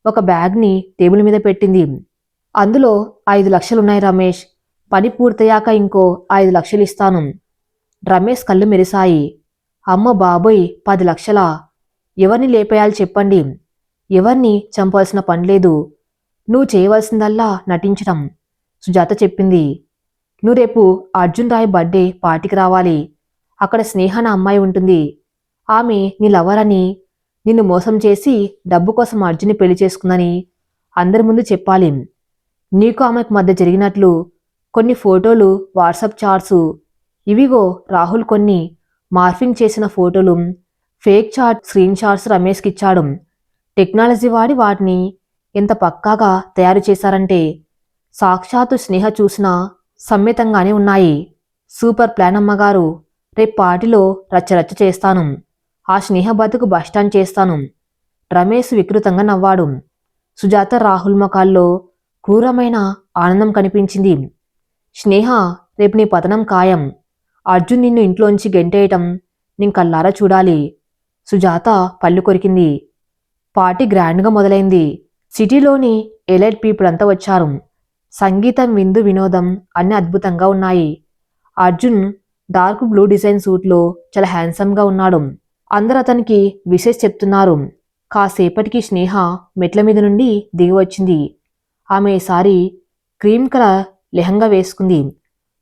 ఒక బ్యాగ్ని టేబుల్ మీద పెట్టింది. అందులో 5 లక్షలున్నాయి రమేష్. పని పూర్తయ్యాక ఇంకో 5 లక్షలు ఇస్తాను. రమేష్ కళ్ళు మెరిశాయి. అమ్మ బాబోయ్, 10 లక్షలా? ఎవరిని లేపేయాలి చెప్పండి. ఎవరిని చంపాల్సిన పనిలేదు. నువ్వు చేయవలసిందల్లా నటించటం, సుజాత చెప్పింది. నువ్వు రేపు అర్జున్ రాయ్ బర్త్డే పార్టీకి రావాలి. అక్కడ స్నేహ నా అమ్మాయి ఉంటుంది. ఆమె నీ లవర్ అని, నిన్ను మోసం చేసి డబ్బు కోసం అర్జున్ని పెళ్లి చేసుకుందని అందరి ముందు చెప్పాలి. నీకు ఆమెకు మధ్య జరిగినట్లు కొన్ని ఫోటోలు, వాట్సాప్ చాట్సు, ఇవిగో రాహుల్ కొన్ని మార్ఫింగ్ చేసిన ఫోటోలు, ఫేక్ చాట్ స్క్రీన్ షాట్స్ రమేష్కి ఇచ్చాడు. టెక్నాలజీ వాడి వాటిని ఎంత పక్కాగా తయారు చేశారంటే సాక్షాత్తు స్నేహ చూసినా సమ్మితంగానే ఉన్నాయి. సూపర్ ప్లాన్ అమ్మగారు. రేపు పార్టీలో రచ్చరచ్చ చేస్తాను. ఆ స్నేహ బతుకు బస్టాండ్ చేస్తాను. రమేష్ వికృతంగా నవ్వాడు. సుజాత, రాహుల్ ముఖాల్లో క్రూరమైన ఆనందం కనిపించింది. స్నేహ, రేపు నీ పతనం ఖాయం. అర్జున్ నిన్ను ఇంట్లోంచి గెంటేయటం నేను కళ్ళారా చూడాలి. సుజాత పళ్ళు కొరికింది. పార్టీ గ్రాండ్గా మొదలైంది. సిటీలోని ఎలైట్ పీపుల్ అంతా వచ్చారు. సంగీతం, విందు, వినోదం అన్నీ అద్భుతంగా ఉన్నాయి. అర్జున్ డార్క్ బ్లూ డిజైన్ సూట్లో చాలా హ్యాండ్సమ్గా ఉన్నాడు. అందరూ అతనికి విషెస్ చెప్తున్నారు. కాసేపటికి స్నేహ మెట్ల మీద నుండి దిగి వచ్చింది. ఆమె ఈసారి క్రీమ్ కలర్ లెహంగా వేసుకుంది.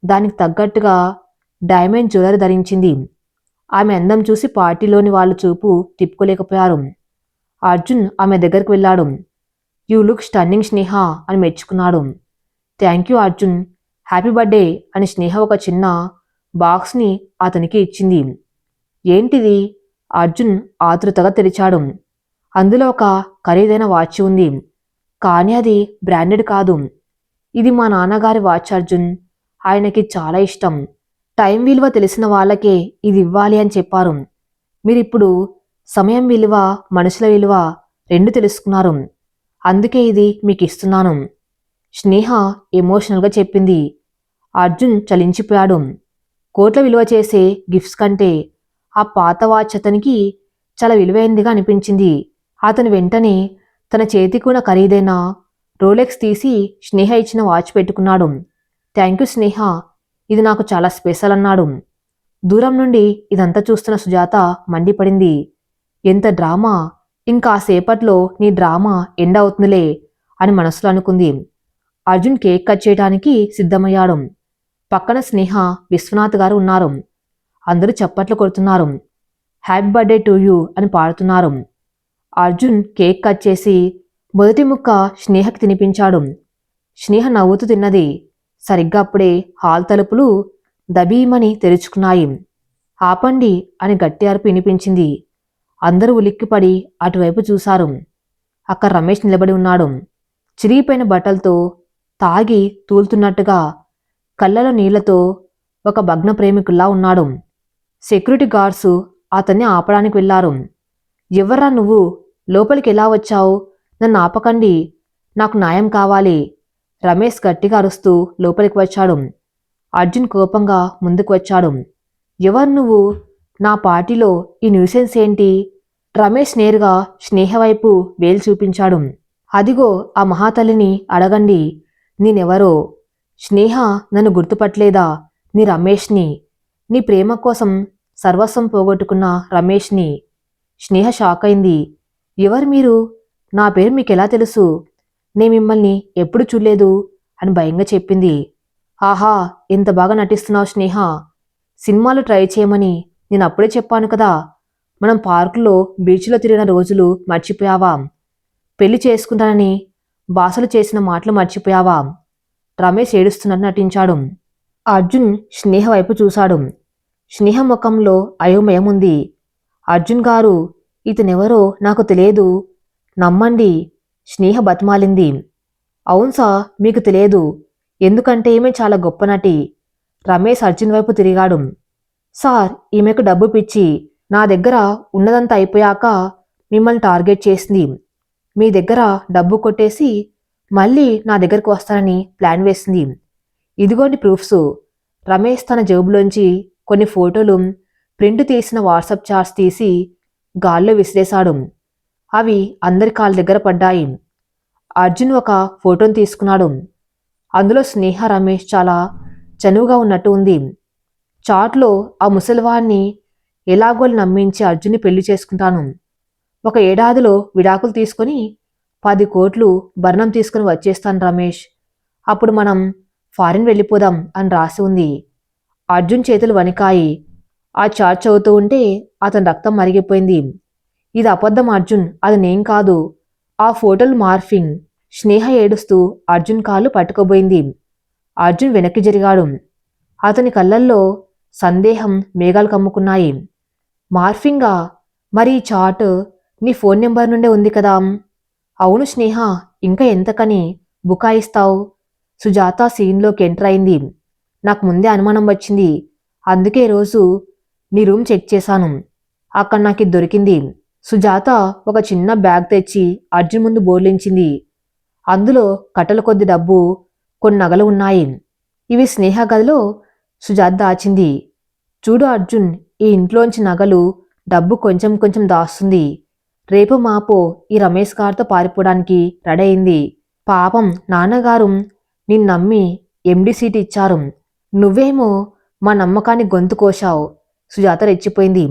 దానికి తగ్గట్టుగా డైమండ్ జ్యువెలరీ ధరించింది. ఆమె అందం చూసి పార్టీలోని వాళ్ళు చూపు తిప్పుకోలేకపోయారు. అర్జున్ ఆమె దగ్గరికి వెళ్ళాడు. యూ లుక్ స్టన్నింగ్ స్నేహ అని మెచ్చుకున్నాడు. Thank you Arjun, happy birthday అని స్నేహ ఒక చిన్న బాక్స్ని అతనికి ఇచ్చింది. ఏంటిది? అర్జున్ ఆతృతగా తెరిచాడు. అందులో ఒక ఖరీదైన వాచ్ ఉంది, కానీ అది బ్రాండెడ్ కాదు. ఇది మా నాన్నగారి వాచ్ అర్జున్. ఆయనకి చాలా ఇష్టం. టైం విలువ తెలిసిన వాళ్ళకే ఇది ఇవ్వాలి అని చెప్పారు. మీరిప్పుడు సమయం విలువ, మనుషుల విలువ రెండు తెలుసుకున్నారు. అందుకే ఇది మీకు ఇస్తున్నాను. స్నేహ ఎమోషనల్గా చెప్పింది. అర్జున్ చలించిపోయాడు. కోట్ల విలువ చేసే గిఫ్ట్స్ కంటే ఆ పాత వాచ్ అతనికి చాలా విలువైందిగా అనిపించింది. అతను వెంటనే తన చేతికి ఉన్న ఖరీదైన రోలెక్స్ తీసి స్నేహ ఇచ్చిన వాచ్ పెట్టుకున్నాడు. థ్యాంక్ యూ స్నేహ, ఇది నాకు చాలా స్పెషల్ అన్నాడు. దూరం నుండి ఇదంతా చూస్తున్న సుజాత మండిపడింది. ఎంత డ్రామా! ఇంకా సేపట్లో నీ డ్రామా ఎండ్ అవుతుందిలే అని మనసులో అనుకుంది. అర్జున్ కేక్ కట్ చేయడానికి సిద్ధమయ్యాడు. పక్కన స్నేహ, విశ్వనాథ్ గారు ఉన్నారు. అందరూ చప్పట్లు కొడుతున్నారు. హ్యాపీ బర్త్డే టు యూ అని పాడుతున్నారు. అర్జున్ కేక్ కట్ చేసి మొదటి ముక్క స్నేహకి తినిపించాడు. స్నేహ నవ్వుతూ తిన్నది. సరిగ్గా అప్పుడే హాల్ తలుపులు దబీమని తెరుచుకున్నాయి. ఆపండి అని గట్టి అరుపు వినిపించింది. అందరూ ఉలిక్కిపడి అటువైపు చూశారు. అక్కడ రమేష్ నిలబడి ఉన్నాడు. చిరిగిపోయిన బట్టలతో, తాగి తూలుతున్నట్టుగా, కళ్ళలో నీళ్లతో ఒక భగ్న ప్రేమికుల్లా ఉన్నాడు. సెక్యూరిటీ గార్డ్స్ అతన్ని ఆపడానికి వెళ్లారు. ఎవర్రా నువ్వు? లోపలికి ఎలా వచ్చావు? నన్ను ఆపకండి, నాకు న్యాయం కావాలి. రమేష్ గట్టిగా అరుస్తూ లోపలికి వచ్చాడు. అర్జున్ కోపంగా ముందుకు వచ్చాడు. ఎవరు నువ్వు? నా పార్టీలో ఈ న్యూసెన్స్ ఏంటి? రమేష్ నేరుగా స్నేహ వైపు వేలు చూపించాడు. అదిగో ఆ మహాతల్లిని అడగండి, నేనెవరో. స్నేహ నన్ను గుర్తుపట్టలేదా? నీ రమేష్ని, నీ ప్రేమ కోసం సర్వస్వం పోగొట్టుకున్న రమేష్ని. స్నేహ షాక్ అయింది. ఎవరు మీరు? నా పేరు మీకెలా తెలుసు? నే మిమ్మల్ని ఎప్పుడు చూడలేదు అని భయంగా చెప్పింది. ఆహా, ఎంత బాగా నటిస్తున్నావు స్నేహ. సినిమాలు ట్రై చేయమని నేను అప్పుడే చెప్పాను కదా. మనం పార్కులో బీచ్లో తిరిగిన రోజులు మర్చిపోయావా? పెళ్లి చేసుకుంటానని బాసలు చేసిన మాటలు మర్చిపోయావా? రమేష్ ఏడుస్తున్నట్టు నటించాడు. అర్జున్ స్నేహ వైపు చూశాడు. స్నేహ ముఖంలో అయోమయం ఉంది. అర్జున్ గారు, ఇతనెవరో నాకు తెలియదు, నమ్మండి. స్నేహ బతిమాలింది. అవును సార్, మీకు తెలియదు. ఎందుకంటే ఈమె చాలా గొప్ప నటి. రమేష్ అర్జున్ వైపు తిరిగాడు. సార్, ఈమెకు డబ్బు పిచ్చి. నా దగ్గర ఉన్నదంతా అయిపోయాక మిమ్మల్ని టార్గెట్ చేసింది. మీ దగ్గర డబ్బు కొట్టేసి మళ్ళీ నా దగ్గరకు వస్తానని ప్లాన్ వేసింది. ఇదిగోండి ప్రూఫ్స్. రమేష్ తన జేబులోంచి కొన్ని ఫోటోలు, ప్రింట్ తీసిన వాట్సాప్ చాట్స్ తీసి గాల్లో విసిరేశాడు. అవి అందరి కాళ్ళ దగ్గర పడ్డాయి. అర్జున్ ఒక ఫోటోను తీసుకున్నాడు. అందులో స్నేహ రమేష్ చాలా చనువుగా ఉన్నట్టు ఉంది. చాట్లో ఆ ముసలివాణ్ణి ఎలాగోలు నమ్మించి అర్జున్ని పెళ్లి చేసుకుంటాను, 1 ఏడాదిలో విడాకులు తీసుకొని 10 కోట్లు భరణం తీసుకుని వచ్చేస్తాను రమేష్, అప్పుడు మనం ఫారిన్ వెళ్ళిపోదాం అని రాసి ఉంది. అర్జున్ చేతులు వణికాయి. ఆ చాట్ చదువుతూ ఉంటే అతని రక్తం మరిగిపోయింది. ఇది అబద్ధం అర్జున్, అది నేను కాదు. ఆ ఫోటోలు మార్ఫింగ్. స్నేహ ఏడుస్తూ అర్జున్ కాళ్ళు పట్టుకోబోయింది. అర్జున్ వెనక్కి జరిగాడు. అతని కళ్ళల్లో సందేహం మేఘాలు కమ్ముకున్నాయి. మార్ఫింగా? మరి ఈ చాట్ నీ ఫోన్ నెంబర్ నుండే ఉంది కదా? అవును స్నేహ, ఇంకా ఎంతకని బుకాయిస్తావు? సుజాత సీన్లోకి ఎంటర్ అయింది. నాకు ముందే అనుమానం వచ్చింది. అందుకే రోజు నీ రూమ్ చెక్ చేశాను. అక్కడ నాకు ఇది దొరికింది. సుజాత ఒక చిన్న బ్యాగ్ తెచ్చి అర్జున్ ముందు బోర్లించింది. అందులో కట్టల కొద్ది డబ్బు, కొన్ని నగలు ఉన్నాయి. ఇవి స్నేహ గదిలో సుజాత దాచింది. చూడు అర్జున్, ఈ ఇంట్లోంచి నగలు, డబ్బు కొంచెం కొంచెం దాస్తుంది. రేపు మాపో ఈ రమేష్ గారితో పారిపోవడానికి రెడీ అయింది. పాపం నాన్నగారు నిన్ను నమ్మి ఎండి సీట్ ఇచ్చారు. నువ్వేమో మా నమ్మకాన్ని గొంతు కోశావు. సుజాత రెచ్చిపోయింది.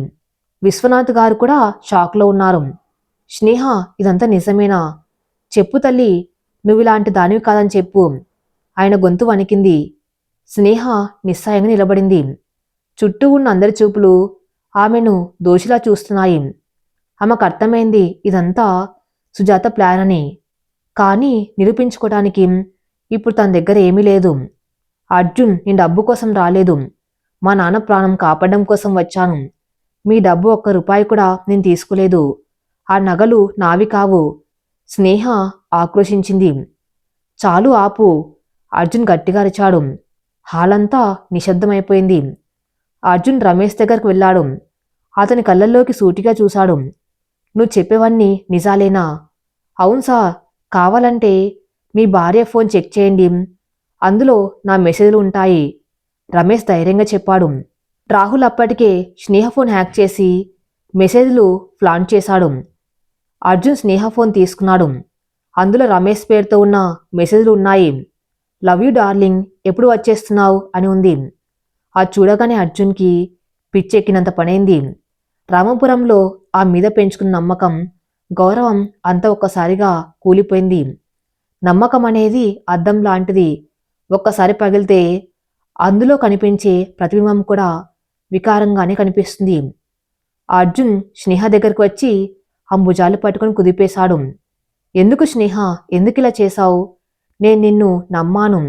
విశ్వనాథ్ గారు కూడా షాక్లో ఉన్నారు. స్నేహ, ఇదంతా నిజమేనా? చెప్పు తల్లి, నువ్విలాంటి దానివి కాదని చెప్పు. ఆయన గొంతు వణికింది. స్నేహ నిస్సాయంగా నిలబడింది. చుట్టూ ఉన్న అందరి చూపులు ఆమెను దోషిలా చూస్తున్నాయి. ఆమెకు అర్థమైంది ఇదంతా సుజాత ప్లాన్ అని. కానీ నిరూపించుకోవటానికి ఇప్పుడు తన దగ్గర ఏమీ లేదు. అర్జున్, నేను డబ్బు కోసం రాలేదు. మా నాన్న ప్రాణం కాపాడడం కోసం వచ్చాను. మీ డబ్బు 1 రూపాయి కూడా నేను తీసుకోలేదు. ఆ నగలు నావి కావు. స్నేహ ఆక్రోశించింది. చాలు ఆపు, అర్జున్ గట్టిగా అరిచాడు. హాలంతా నిశ్శబ్దమైపోయింది. అర్జున్ రమేష్ దగ్గరకు వెళ్ళాడు. అతని కళ్ళల్లోకి సూటిగా చూశాడు. నువ్వు చెప్పేవన్నీ నిజాలేనా? అవును సార్, కావాలంటే మీ భార్య ఫోన్ చెక్ చేయండి, అందులో నా మెసేజ్లు ఉంటాయి, రమేష్ ధైర్యంగా చెప్పాడు. రాహుల్ అప్పటికే స్నేహ ఫోన్ హ్యాక్ చేసి మెసేజ్లు ప్లాంట్ చేశాడు. అర్జున్ స్నేహ ఫోన్ తీసుకున్నాడు. అందులో రమేష్ పేరుతో ఉన్న మెసేజ్లు ఉన్నాయి. లవ్ యూ డార్లింగ్, ఎప్పుడు వచ్చేస్తున్నావు అని ఉంది. అది చూడగానే అర్జున్కి పిచ్చెక్కినంత పనైంది. రామపురంలో ఆ మీద పెంచుకున్న నమ్మకం, గౌరవం అంతా ఒక్కసారిగా కూలిపోయింది. నమ్మకం అనేది అద్దం లాంటిది. ఒక్కసారి పగిలితే అందులో కనిపించే ప్రతిబింబం కూడా వికారంగానే ఎందుకు స్నేహ, ఎందుకిలా చేశావు? నేను నిన్ను నమ్మాను.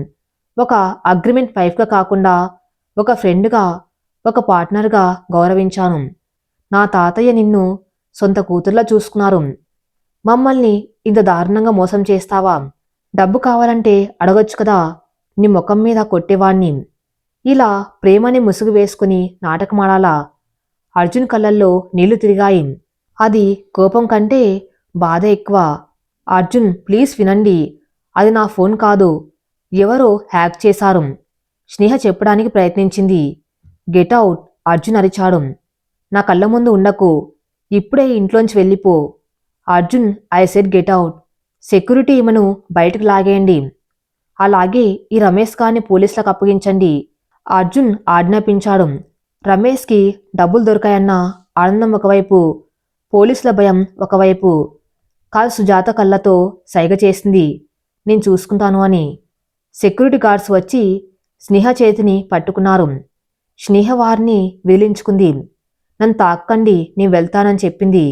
ఒక అగ్రిమెంట్ వైఫ్గా కాకుండా ఒక ఫ్రెండ్గా, ఒక పార్ట్నర్గా గౌరవించాను. నా తాతయ్య నిన్ను సొంత కూతుర్లా చూసుకున్నారు. మమ్మల్ని ఇంత దారుణంగా మోసం చేస్తావా? డబ్బు కావాలంటే అడగొచ్చు కదా, నీ ముఖం మీద కొట్టేవాణ్ణి. ఇలా ప్రేమని ముసుగు వేసుకుని నాటకమాడాలా? అర్జున్ కళ్ళల్లో నీళ్లు తిరిగాయి. అది కోపం కంటే బాధ ఎక్కువ. అర్జున్, ప్లీజ్ వినండి. అది నా ఫోన్ కాదు. ఎవరో హ్యాక్ చేశారు. స్నేహ చెప్పడానికి ప్రయత్నించింది. గెట్ అవుట్, అర్జున్ అరిచాడు. నా కళ్ళ ముందు ఉండకు. ఇప్పుడే ఇంట్లోంచి వెళ్ళిపో. Arjun, I said get out. Security ఈమెను బయటకు లాగేయండి. అలాగే ఈ రమేష్ గారిని పోలీసులకు అప్పగించండి. అర్జున్ ఆజ్ఞాపించాడు. రమేష్కి డబ్బులు దొరికాయన్న ఆనందం ఒకవైపు, పోలీసుల భయం ఒకవైపు. కాల్ సుజాత కళ్ళతో సైగ చేసింది, నేను చూసుకుంటాను అని. సెక్యూరిటీ గార్డ్స్ వచ్చి స్నేహ చేతిని పట్టుకున్నారు. స్నేహ వారిని విదిలించుకుంది. నన్ను తాక్కండి, నేను వెళ్తానని చెప్పింది.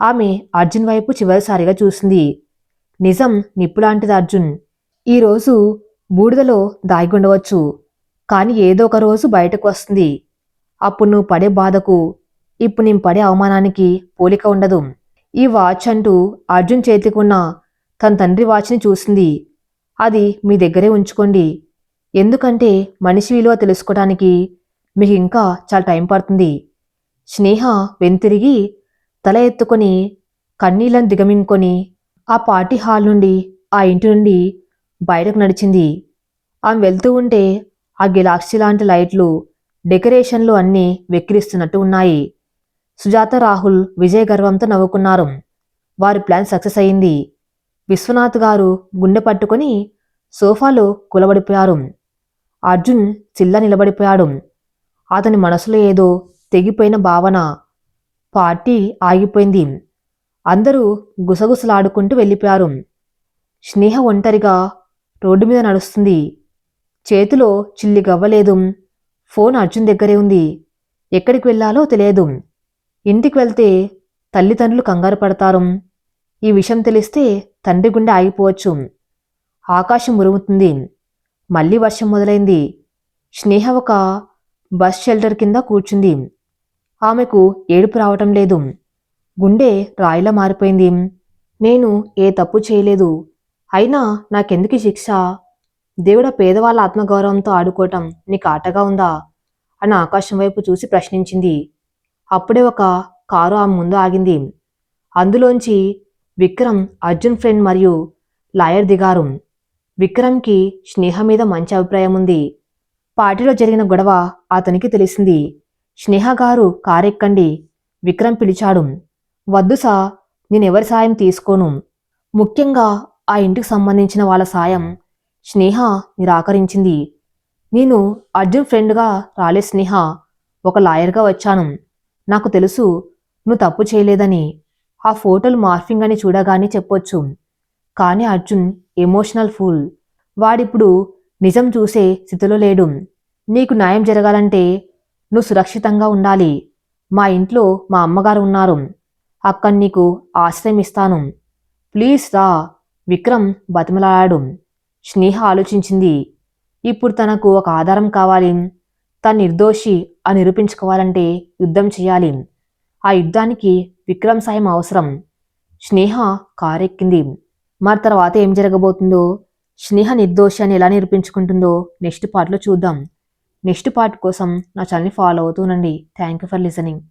ఆమె అర్జున్ వైపు చివరిసారిగా చూసింది. నిజం నిప్పులాంటిది అర్జున్. ఈరోజు బూడిదలో దాగిగుండవచ్చు, కానీ ఏదో ఒక రోజు బయటకు వస్తుంది. అప్పుడు నువ్వు పడే బాధకు ఇప్పుడు నేను పడే అవమానానికి పోలిక ఉండదు. ఈ వాచ్ అంటూ అర్జున్ చేతికి ఉన్న తన తండ్రి వాచ్ని చూసింది. అది మీ దగ్గరే ఉంచుకోండి. ఎందుకంటే మనిషి విలువ తెలుసుకోవడానికి మీకు ఇంకా చాలా టైం పడుతుంది. స్నేహ వెనుతిరిగి తల ఎత్తుకొని కన్నీళ్లను దిగమింగుకొని ఆ పార్టీ హాల్ నుండి, ఆ ఇంటి నుండి బయటకు నడిచింది. ఆమె వెళ్తూ ఉంటే ఆ గెలాక్సీ లాంటి లైట్లు, డెకరేషన్లు అన్నీ వెక్కిరిస్తున్నట్టు ఉన్నాయి. సుజాత, రాహుల్ విజయ గర్వంతో నవ్వుకున్నారు. వారి ప్లాన్ సక్సెస్ అయింది. విశ్వనాథ్ గారు గుండె పట్టుకొని సోఫాలో కులబడిపోయారు. అర్జున్ చిల్ల నిలబడిపోయాడు. అతని మనసులో ఏదో తెగిపోయిన భావన. పార్టీ ఆగిపోయింది. అందరూ గుసగుసలాడుకుంటూ వెళ్ళిపోయారు. స్నేహ ఒంటరిగా రోడ్డు మీద నడుస్తుంది. చేతిలో చిల్లి గవ్వలేదు. ఫోన్ అర్జున్ దగ్గరే ఉంది. ఎక్కడికి వెళ్ళాలో తెలియదు. ఇంటికి వెళ్తే తల్లిదండ్రులు కంగారు పడతారు. ఈ విషయం తెలిస్తే తండ్రి గుండె ఆగిపోవచ్చు. ఆకాశం ఉరుముతుంది. మళ్ళీ వర్షం మొదలైంది. స్నేహ ఒక బస్ షెల్టర్ కింద కూర్చుంది. ఆమెకు ఏడుపు రావటం లేదు. గుండె రాయిలా మారిపోయింది. నేను ఏ తప్పు చేయలేదు, అయినా నాకెందుకు శిక్ష? దేవుడ, పేదవాళ్ళ ఆత్మగౌరవంతో ఆడుకోవటం నీకు ఆటగా ఉందా అని ఆకాశం వైపు చూసి ప్రశ్నించింది. అప్పుడే ఒక కారు ఆమె ముందు ఆగింది. అందులోంచి విక్రమ్, అర్జున్ ఫ్రెండ్ మరియు లాయర్ దిగారు. విక్రమ్కి స్నేహ మీద మంచి అభిప్రాయం ఉంది. పార్టీలో జరిగిన గొడవ అతనికి తెలిసింది. స్నేహ గారు కారెక్కండి, విక్రమ్ పిలిచాడు. వద్దు సా, నేనెవరి సాయం తీసుకోను, ముఖ్యంగా ఆ ఇంటికి సంబంధించిన వాళ్ళ సాయం. స్నేహ నిరాకరించింది. నేను అర్జున్ ఫ్రెండ్గా రాలే స్నేహ, ఒక లాయర్గా వచ్చాను. నాకు తెలుసు నువ్వు తప్పు చేయలేదని. ఆ ఫోటోలు మార్ఫింగ్ అని చూడగానే చెప్పొచ్చు. కానీ అర్జున్ ఎమోషనల్ ఫూల్. వాడిప్పుడు నిజం చూసే స్థితిలో లేడు. నీకు న్యాయం జరగాలంటే నువ్వు సురక్షితంగా ఉండాలి. మా ఇంట్లో మా అమ్మగారు ఉన్నారు. అక్కడ నీకు ఆశ్రయం ఇస్తాను. ప్లీజ్ రా, విక్రమ్ బతిమలాడాడు. స్నేహ ఆలోచించింది. ఇప్పుడు తనకు ఒక ఆధారం కావాలి. తను నిర్దోషి అని నిరూపించుకోవాలంటే యుద్ధం చేయాలి. ఆ యుద్ధానికి విక్రమ్ సాయం అవసరం. స్నేహ కారెక్కింది. మరి తర్వాత ఏం జరగబోతుందో, స్నేహ నిర్దోషి అని ఎలా నిరూపించుకుంటుందో నెక్స్ట్ పార్ట్లో చూద్దాం. నెక్స్ట్ పార్ట్ కోసం నా ఛానల్ని ఫాలో అవుతూనండి. Thank you for listening.